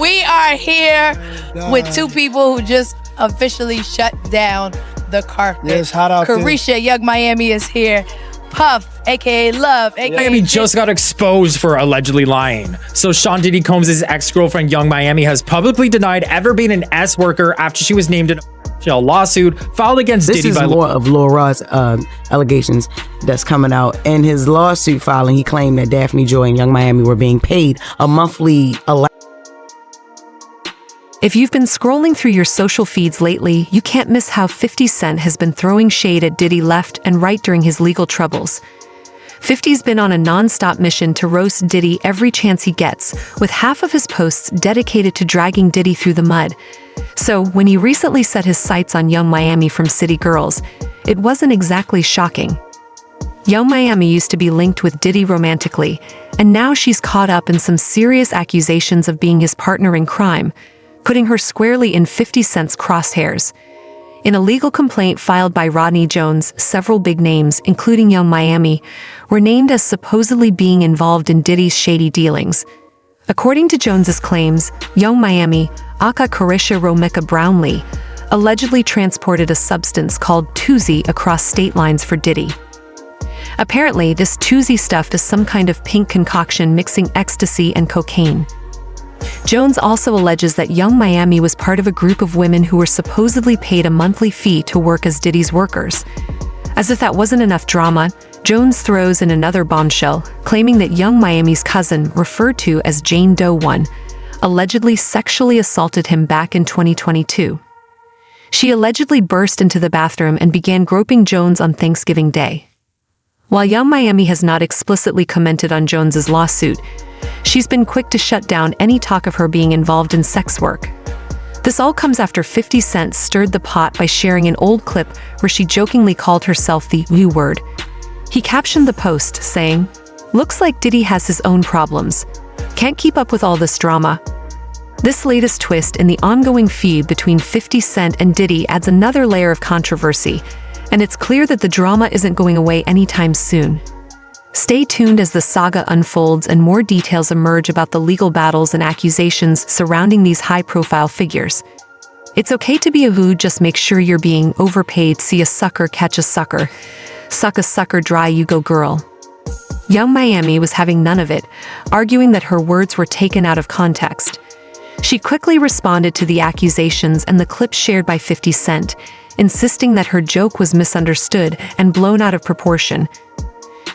We are here with two people who just officially shut down the carpet. Yes, shout out to Carisha, Young Miami is here. Puff, aka Love, aka Miami just got exposed for allegedly lying. So Sean Diddy Combs' ex-girlfriend Young Miami has publicly denied ever being an S worker after she was named in a lawsuit filed against Diddy. This is more of Lil Rod's allegations that's coming out. In his lawsuit filing, he claimed that Daphne Joy and Young Miami were being paid a monthly If you've been scrolling through your social feeds lately, you can't miss how 50 Cent has been throwing shade at Diddy left and right during his legal troubles. 50's been on a non-stop mission to roast Diddy every chance he gets, with half of his posts dedicated to dragging Diddy through the mud. So, when he recently set his sights on Young Miami from City Girls, it wasn't exactly shocking. Young Miami used to be linked with Diddy romantically, and now she's caught up in some serious accusations of being his partner in crime, putting her squarely in 50 Cent's crosshairs. In a legal complaint filed by Rodney Jones, several big names, including Young Miami, were named as supposedly being involved in Diddy's shady dealings. According to Jones's claims, Young Miami, aka Carisha Romeka Brownlee, allegedly transported a substance called Tuzi across state lines for Diddy. Apparently, this Tuzi stuff is some kind of pink concoction mixing ecstasy and cocaine. Jones also alleges that Young Miami was part of a group of women who were supposedly paid a monthly fee to work as Diddy's workers. As if that wasn't enough drama, Jones throws in another bombshell, claiming that Young Miami's cousin, referred to as Jane Doe 1, allegedly sexually assaulted him back in 2022. She allegedly burst into the bathroom and began groping Jones on Thanksgiving Day. While Young Miami has not explicitly commented on Jones's lawsuit, she's been quick to shut down any talk of her being involved in sex work. This all comes after 50 Cent stirred the pot by sharing an old clip where she jokingly called herself the U word. He captioned the post, saying, "Looks like Diddy has his own problems. Can't keep up with all this drama." This latest twist in the ongoing feud between 50 Cent and Diddy adds another layer of controversy, and it's clear that the drama isn't going away anytime soon. Stay tuned as the saga unfolds and more details emerge about the legal battles and accusations surrounding these high-profile figures. It's okay to be a who, just make sure you're being overpaid. See a sucker, catch a sucker. Suck a sucker dry, you go girl. Young Miami was having none of it, arguing that her words were taken out of context. She quickly responded to the accusations and the clip shared by 50 Cent, insisting that her joke was misunderstood and blown out of proportion.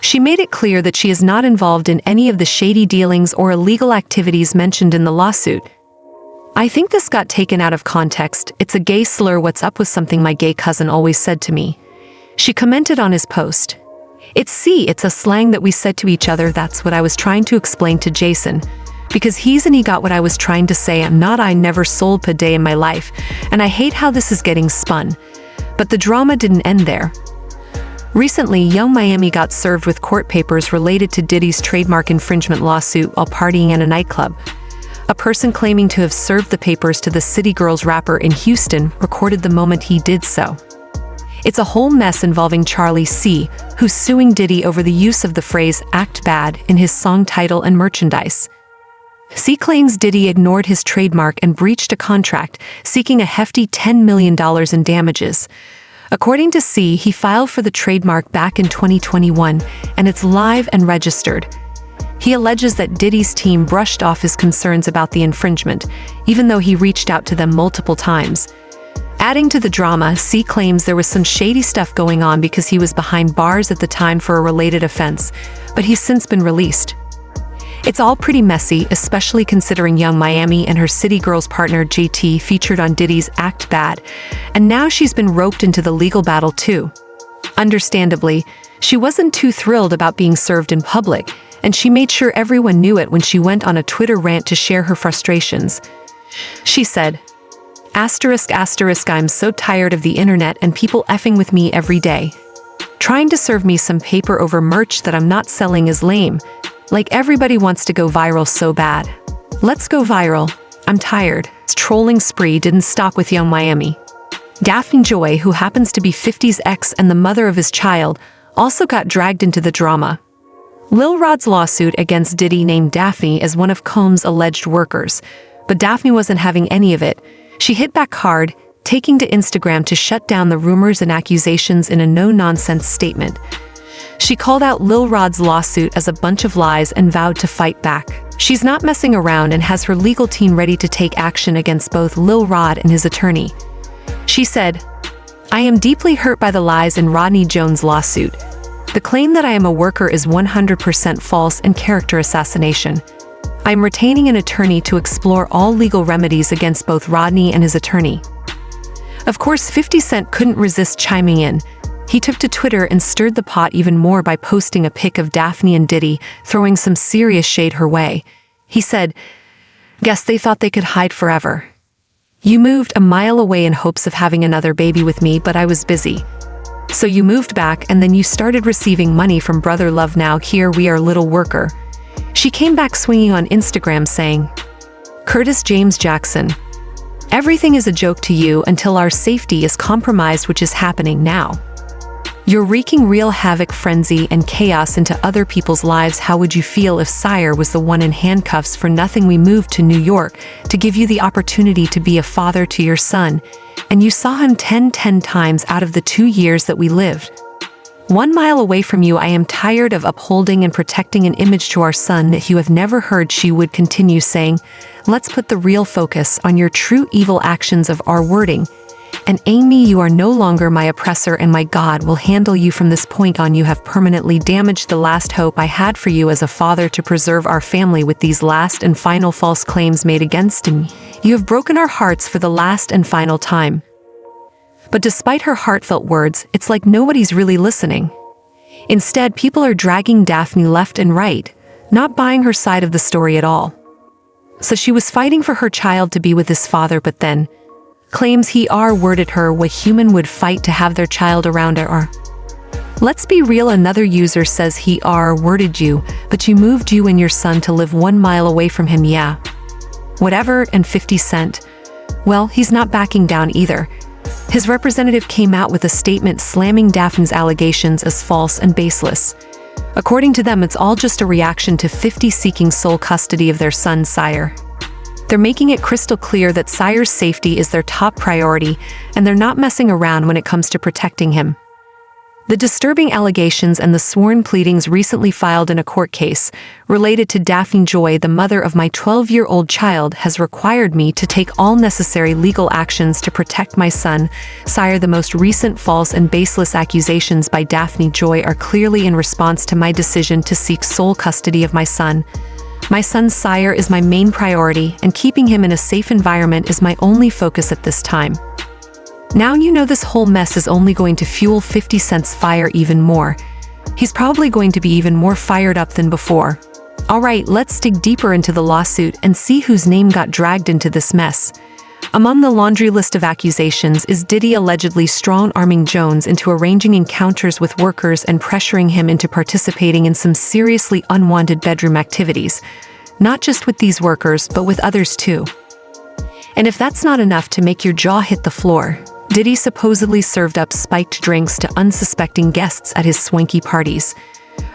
She made it clear that she is not involved in any of the shady dealings or illegal activities mentioned in the lawsuit. "I think this got taken out of context. It's a gay slur. What's up with something my gay cousin always said to me?" She commented on his post. It's a slang that we said to each other. That's what I was trying to explain to Jason. Because he got what I was trying to say. I never sold per day in my life, and I hate how this is getting spun. But the drama didn't end there. Recently, Young Miami got served with court papers related to Diddy's trademark infringement lawsuit while partying at a nightclub. A person claiming to have served the papers to the City Girls rapper in Houston recorded the moment he did so. It's a whole mess involving Charlie C., who's suing Diddy over the use of the phrase "act bad" in his song title and merchandise. C claims Diddy ignored his trademark and breached a contract, seeking a hefty $10 million in damages. According to C, he filed for the trademark back in 2021, and it's live and registered. He alleges that Diddy's team brushed off his concerns about the infringement, even though he reached out to them multiple times. Adding to the drama, C claims there was some shady stuff going on because he was behind bars at the time for a related offense, but he's since been released. It's all pretty messy, especially considering Young Miami and her City Girls partner JT featured on Diddy's Act Bad, and now she's been roped into the legal battle too. Understandably, she wasn't too thrilled about being served in public, and she made sure everyone knew it when she went on a Twitter rant to share her frustrations. She said, "****, I'm so tired of the internet and people effing with me every day. Trying to serve me some paper over merch that I'm not selling is lame. Like everybody wants to go viral so bad. Let's go viral. I'm tired." This trolling spree didn't stop with Young Miami. Daphne Joy, who happens to be 50's ex and the mother of his child, also got dragged into the drama. Lil Rod's lawsuit against Diddy named Daphne as one of Combs' alleged workers, But Daphne wasn't having any of it. She hit back hard, taking to Instagram to shut down the rumors and accusations in a no-nonsense statement. She called out Lil Rod's lawsuit as a bunch of lies and vowed to fight back. She's not messing around and has her legal team ready to take action against both Lil Rod and his attorney. She said, "I am deeply hurt by the lies in Rodney Jones' lawsuit. The claim that I am a worker is 100% false and character assassination. I am retaining an attorney to explore all legal remedies against both Rodney and his attorney." Of course, 50 Cent couldn't resist chiming in. He took to Twitter and stirred the pot even more by posting a pic of Daphne and Diddy, throwing some serious shade her way. He said, "Guess they thought they could hide forever. You moved a mile away in hopes of having another baby with me, but I was busy. So you moved back and then you started receiving money from Brother Love. Now here we are, little worker." She came back swinging on Instagram saying, "Curtis James Jackson, everything is a joke to you until our safety is compromised, which is happening now. You're wreaking real havoc, frenzy, and chaos into other people's lives. How would you feel if Sire was the one in handcuffs for nothing? We moved to New York to give you the opportunity to be a father to your son, and you saw him 10 times out of the 2 years that we lived. 1 mile away from you, I am tired of upholding and protecting an image to our son that you have never heard." She would continue saying, "Let's put the real focus on your true evil actions of our wording. And Amy, you are no longer my oppressor, and my God will handle you from this point on. You have permanently damaged the last hope I had for you as a father to preserve our family with these last and final false claims made against me. You have broken our hearts for the last and final time." But despite her heartfelt words, it's like nobody's really listening. Instead, people are dragging Daphne left and right, not buying her side of the story at all. So she was fighting for her child to be with his father, but then claims he worded her what human would fight to have their child around her. Let's be real, another user says he worded you, but you moved you and your son to live 1 mile away from him. Yeah. Whatever. And 50 Cent, well, he's not backing down either. His representative came out with a statement slamming Daphne's allegations as false and baseless. According to them, it's all just a reaction to 50 seeking sole custody of their son, Sire. They're making it crystal clear that Sire's safety is their top priority, and they're not messing around when it comes to protecting him. The disturbing allegations and the sworn pleadings recently filed in a court case related to Daphne Joy, the mother of my 12-year-old child, has required me to take all necessary legal actions to protect my son, Sire. The most recent false and baseless accusations by Daphne Joy are clearly in response to my decision to seek sole custody of my son. My son, Sire, is my main priority, and keeping him in a safe environment is my only focus at this time. Now you know this whole mess is only going to fuel 50 Cent's fire even more. He's probably going to be even more fired up than before. Alright, let's dig deeper into the lawsuit and see whose name got dragged into this mess. Among the laundry list of accusations is Diddy allegedly strong-arming Jones into arranging encounters with workers and pressuring him into participating in some seriously unwanted bedroom activities. Not just with these workers, but with others too. And if that's not enough to make your jaw hit the floor, Diddy supposedly served up spiked drinks to unsuspecting guests at his swanky parties.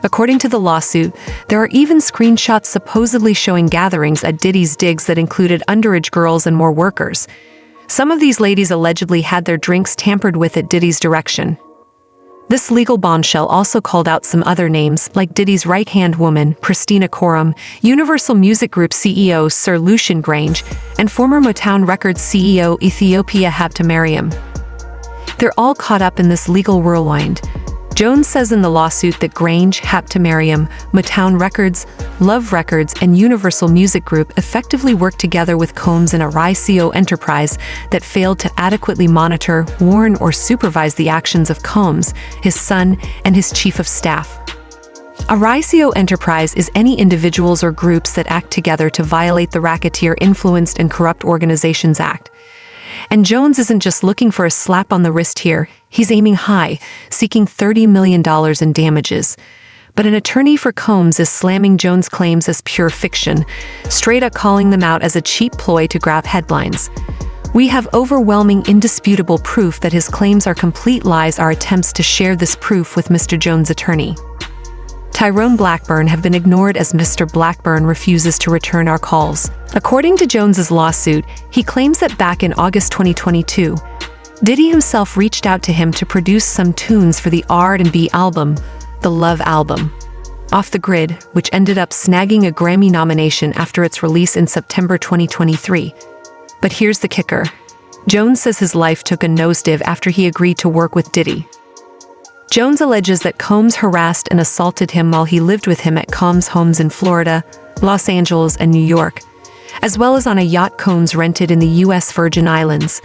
According to the lawsuit, there are even screenshots supposedly showing gatherings at Diddy's digs that included underage girls and more workers. Some of these ladies allegedly had their drinks tampered with at Diddy's direction. This legal bombshell also called out some other names, like Diddy's right-hand woman, Christina Coram, Universal Music Group CEO Sir Lucian Grange, and former Motown Records CEO Ethiopia Habtemariam. They're all caught up in this legal whirlwind. Jones says in the lawsuit that Grange, Habtemariam, Motown Records, Love Records, and Universal Music Group effectively worked together with Combs and a RICO enterprise that failed to adequately monitor, warn, or supervise the actions of Combs, his son, and his chief of staff. A RICO enterprise is any individuals or groups that act together to violate the Racketeer Influenced and Corrupt Organizations Act. And Jones isn't just looking for a slap on the wrist here, he's aiming high, seeking $30 million in damages. But an attorney for Combs is slamming Jones' claims as pure fiction, straight up calling them out as a cheap ploy to grab headlines. We have overwhelming, indisputable proof that his claims are complete lies. Our attempts to share this proof with Mr. Jones' attorney. Tyrone Blackburn have been ignored as Mr. Blackburn refuses to return our calls. According to Jones's lawsuit, he claims that back in August 2022, Diddy himself reached out to him to produce some tunes for the R&B album, the Love Album, Off the Grid, which ended up snagging a Grammy nomination after its release in September 2023. But here's the kicker. Jones says his life took a nosedive after he agreed to work with Diddy. Jones alleges that Combs harassed and assaulted him while he lived with him at Combs' homes in Florida, Los Angeles, and New York, as well as on a yacht Combs rented in the U.S. Virgin Islands.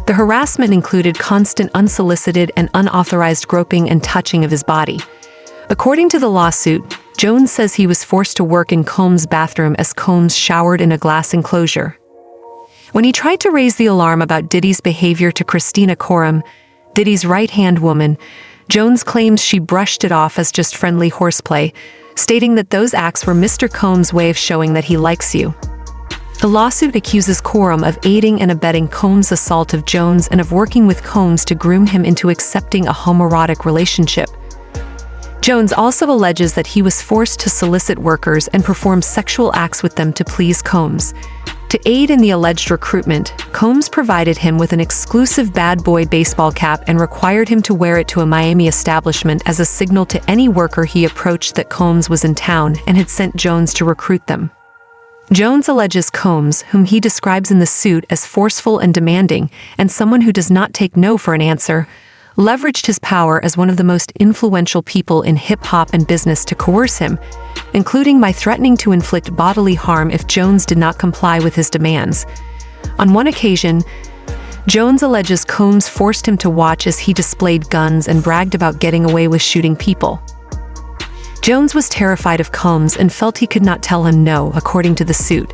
The harassment included constant unsolicited and unauthorized groping and touching of his body. According to the lawsuit, Jones says he was forced to work in Combs' bathroom as Combs showered in a glass enclosure. When he tried to raise the alarm about Diddy's behavior to Christina Coram, Diddy's right-hand woman, Jones claims she brushed it off as just friendly horseplay, stating that those acts were Mr. Combs' way of showing that he likes you. The lawsuit accuses Coram of aiding and abetting Combs' assault of Jones and of working with Combs to groom him into accepting a homoerotic relationship. Jones also alleges that he was forced to solicit workers and perform sexual acts with them to please Combs. To aid in the alleged recruitment, Combs provided him with an exclusive bad boy baseball cap and required him to wear it to a Miami establishment as a signal to any worker he approached that Combs was in town and had sent Jones to recruit them. Jones alleges Combs, whom he describes in the suit as forceful and demanding, and someone who does not take no for an answer, leveraged his power as one of the most influential people in hip-hop and business to coerce him, including by threatening to inflict bodily harm if Jones did not comply with his demands. On one occasion, Jones alleges Combs forced him to watch as he displayed guns and bragged about getting away with shooting people. Jones was terrified of Combs and felt he could not tell him no, according to the suit.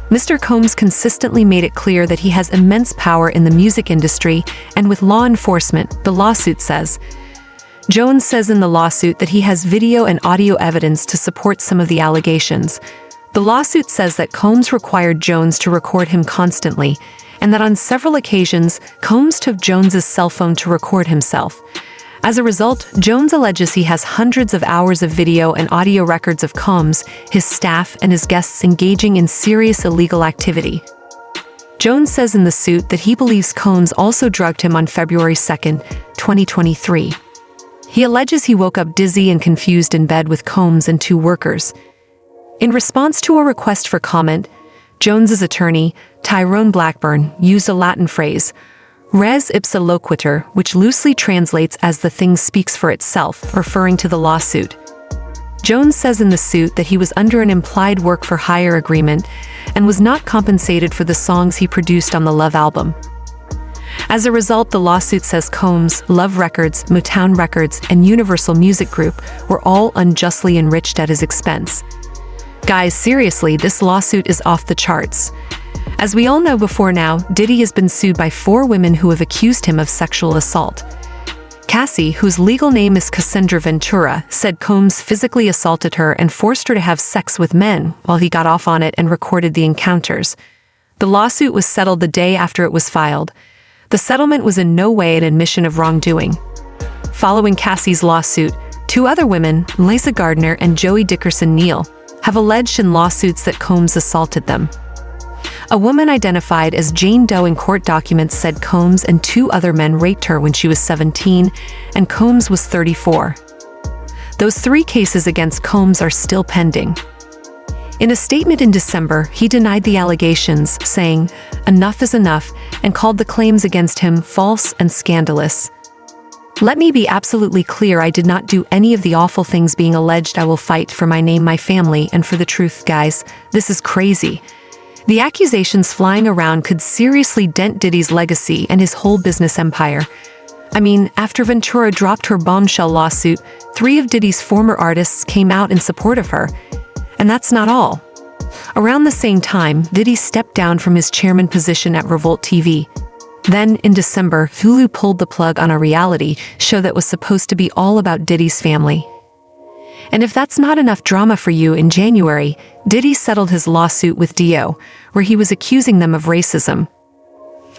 Mr. Combs consistently made it clear that he has immense power in the music industry and with law enforcement, the lawsuit says. Jones says in the lawsuit that he has video and audio evidence to support some of the allegations. The lawsuit says that Combs required Jones to record him constantly, and that on several occasions, Combs took Jones's cell phone to record himself. As a result, Jones alleges he has hundreds of hours of video and audio records of Combs, his staff, and his guests engaging in serious illegal activity. Jones says in the suit that he believes Combs also drugged him on February 2, 2023. He alleges he woke up dizzy and confused in bed with Combs and two workers. In response to a request for comment, Jones's attorney, Tyrone Blackburn, used a Latin phrase, res ipsa loquitur, which loosely translates as the thing speaks for itself, referring to the lawsuit. Jones says in the suit that he was under an implied work-for-hire agreement and was not compensated for the songs he produced on the Love album. As a result, the lawsuit says Combs, Love Records, Motown Records, and Universal Music Group were all unjustly enriched at his expense. Guys, seriously, this lawsuit is off the charts. As we all know before now, Diddy has been sued by 4 women who have accused him of sexual assault. Cassie, whose legal name is Cassandra Ventura, said Combs physically assaulted her and forced her to have sex with men while he got off on it and recorded the encounters. The lawsuit was settled the day after it was filed. The settlement was in no way an admission of wrongdoing. Following Cassie's lawsuit, 2 other women, Lisa Gardner and Joey Dickerson Neal, have alleged in lawsuits that Combs assaulted them. A woman identified as Jane Doe in court documents said Combs and 2 other men raped her when she was 17, and Combs was 34. Those 3 cases against Combs are still pending. In a statement in December, he denied the allegations, saying, "Enough is enough," and called the claims against him false and scandalous. Let me be absolutely clear, I did not do any of the awful things being alleged. I will fight for my name, my family, and for the truth, guys. This is crazy. The accusations flying around could seriously dent Diddy's legacy and his whole business empire. I mean, after Ventura dropped her bombshell lawsuit, 3 of Diddy's former artists came out in support of her. And that's not all. Around the same time, Diddy stepped down from his chairman position at Revolt TV. Then, in December, Hulu pulled the plug on a reality show that was supposed to be all about Diddy's family. And if that's not enough drama for you, in January, Diddy settled his lawsuit with Dio, where he was accusing them of racism.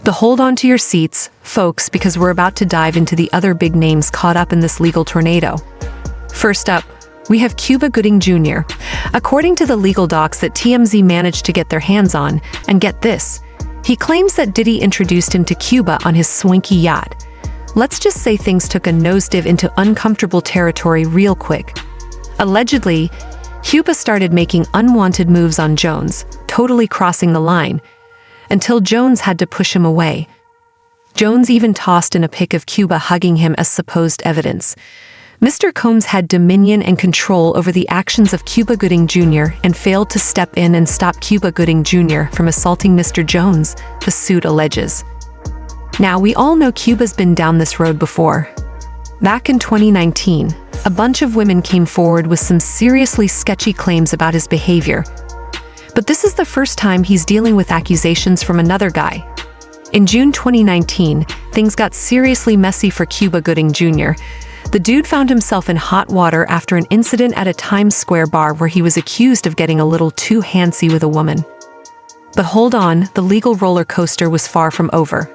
But hold on to your seats, folks, because we're about to dive into the other big names caught up in this legal tornado. First up, We have Cuba Gooding Jr. According to the legal docs that TMZ managed to get their hands on, and get this, he claims that Diddy introduced him to Cuba on his swanky yacht. Let's just say things took a nosedive into uncomfortable territory real quick. Allegedly, Cuba started making unwanted moves on Jones, totally crossing the line, until Jones had to push him away. Jones even tossed in a pic of Cuba hugging him as supposed evidence. Mr. Combs had dominion and control over the actions of Cuba Gooding Jr. and failed to step in and stop Cuba Gooding Jr. from assaulting Mr. Jones, the suit alleges. Now, we all know Cuba's been down this road before. Back in 2019, a bunch of women came forward with some seriously sketchy claims about his behavior. But this is the first time he's dealing with accusations from another guy. In June 2019, things got seriously messy for Cuba Gooding Jr. The dude found himself in hot water after an incident at a Times Square bar where he was accused of getting a little too handsy with a woman. But hold on, the legal roller coaster was far from over.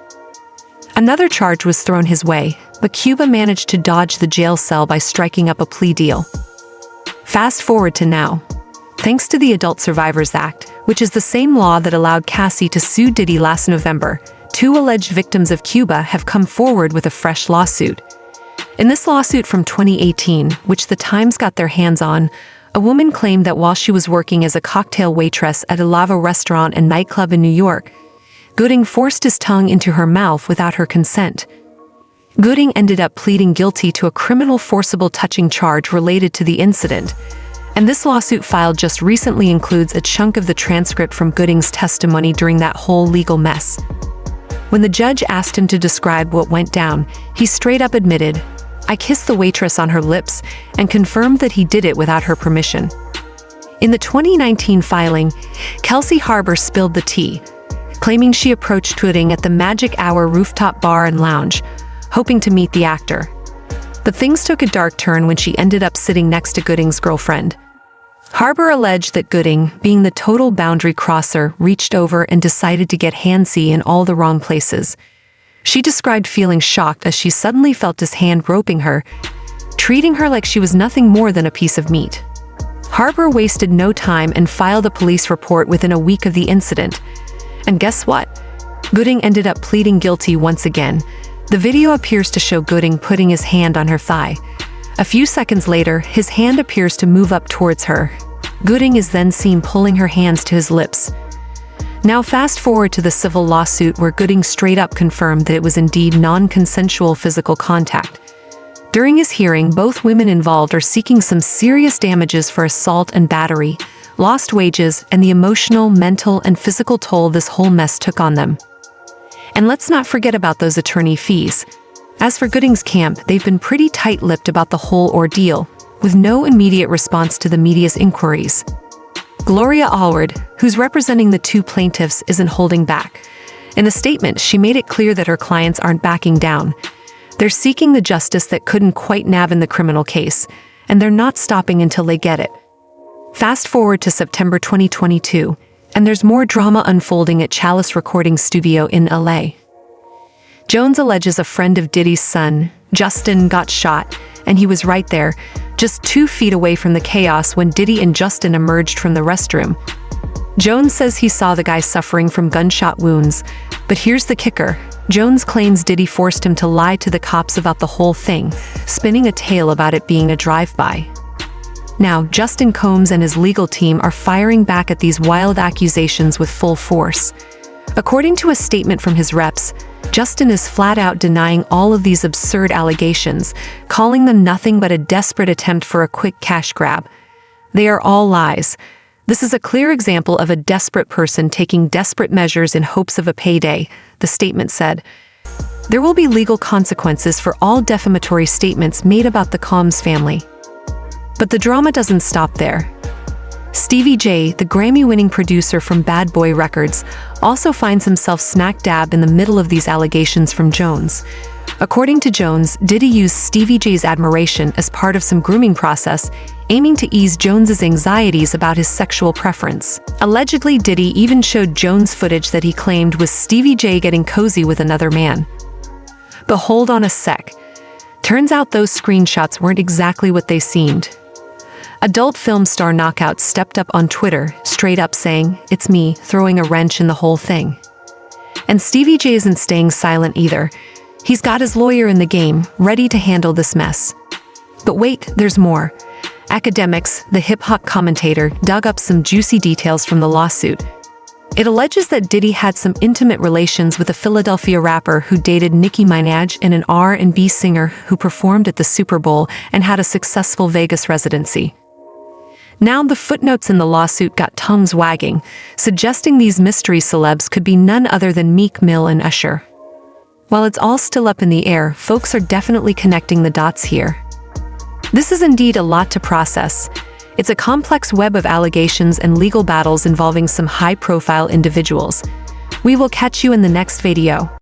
Another charge was thrown his way, but Cuba managed to dodge the jail cell by striking up a plea deal. Fast forward to now. Thanks to the Adult Survivors Act, which is the same law that allowed Cassie to sue Diddy last November, 2 alleged victims of Cuba have come forward with a fresh lawsuit. In this lawsuit from 2018, which the Times got their hands on, a woman claimed that while she was working as a cocktail waitress at a Lava restaurant and nightclub in New York, Gooding forced his tongue into her mouth without her consent. Gooding ended up pleading guilty to a criminal forcible touching charge related to the incident, and this lawsuit filed just recently includes a chunk of the transcript from Gooding's testimony during that whole legal mess. When the judge asked him to describe what went down, he straight up admitted, "I kissed the waitress on her lips," and confirmed that he did it without her permission. In the 2019 filing, Kelsey Harbor spilled the tea, claiming she approached Gooding at the Magic Hour rooftop bar and lounge, hoping to meet the actor. But things took a dark turn when she ended up sitting next to Gooding's girlfriend. Harbor alleged that Gooding, being the total boundary crosser, reached over and decided to get handsy in all the wrong places. She described feeling shocked as she suddenly felt his hand groping her, treating her like she was nothing more than a piece of meat. Harbor wasted no time and filed a police report within a week of the incident. And guess what? Gooding ended up pleading guilty once again. The video appears to show Gooding putting his hand on her thigh. A few seconds later, his hand appears to move up towards her. Gooding is then seen pulling her hands to his lips. Now fast forward to the civil lawsuit where Gooding straight up confirmed that it was indeed non-consensual physical contact. During his hearing, both women involved are seeking some serious damages for assault and battery, lost wages, and the emotional, mental, and physical toll this whole mess took on them. And let's not forget about those attorney fees. As for Gooding's camp, they've been pretty tight-lipped about the whole ordeal, with no immediate response to the media's inquiries. Gloria Allred, who's representing the 2 plaintiffs, isn't holding back. In a statement, she made it clear that her clients aren't backing down. They're seeking the justice that couldn't quite nab in the criminal case, and they're not stopping until they get it. Fast forward to September 2022, and there's more drama unfolding at Chalice Recording Studio in LA. Jones alleges a friend of Diddy's son, Justin, got shot, and he was right there, just 2 feet away from the chaos when Diddy and Justin emerged from the restroom. Jones says he saw the guy suffering from gunshot wounds, but here's the kicker. Jones claims Diddy forced him to lie to the cops about the whole thing, spinning a tale about it being a drive-by. Now, Justin Combs and his legal team are firing back at these wild accusations with full force. According to a statement from his reps, Justin is flat out denying all of these absurd allegations, calling them nothing but a desperate attempt for a quick cash grab. They are all lies. This is a clear example of a desperate person taking desperate measures in hopes of a payday, the statement said. There will be legal consequences for all defamatory statements made about the Combs family. But the drama doesn't stop there. Stevie J, the Grammy-winning producer from Bad Boy Records, also finds himself smack dab in the middle of these allegations from Jones. According to Jones, Diddy used Stevie J's admiration as part of some grooming process, aiming to ease Jones's anxieties about his sexual preference. Allegedly, Diddy even showed Jones footage that he claimed was Stevie J getting cozy with another man. But hold on a sec. Turns out those screenshots weren't exactly what they seemed. Adult film star Knockout stepped up on Twitter, straight up saying, "It's me," throwing a wrench in the whole thing. And Stevie J isn't staying silent either. He's got his lawyer in the game, ready to handle this mess. But wait, there's more. Academics, the hip-hop commentator, dug up some juicy details from the lawsuit. It alleges that Diddy had some intimate relations with a Philadelphia rapper who dated Nicki Minaj and an R&B singer who performed at the Super Bowl and had a successful Vegas residency. Now the footnotes in the lawsuit got tongues wagging, suggesting these mystery celebs could be none other than Meek Mill and Usher. While it's all still up in the air, folks are definitely connecting the dots here. This is indeed a lot to process. It's a complex web of allegations and legal battles involving some high-profile individuals. We will catch you in the next video.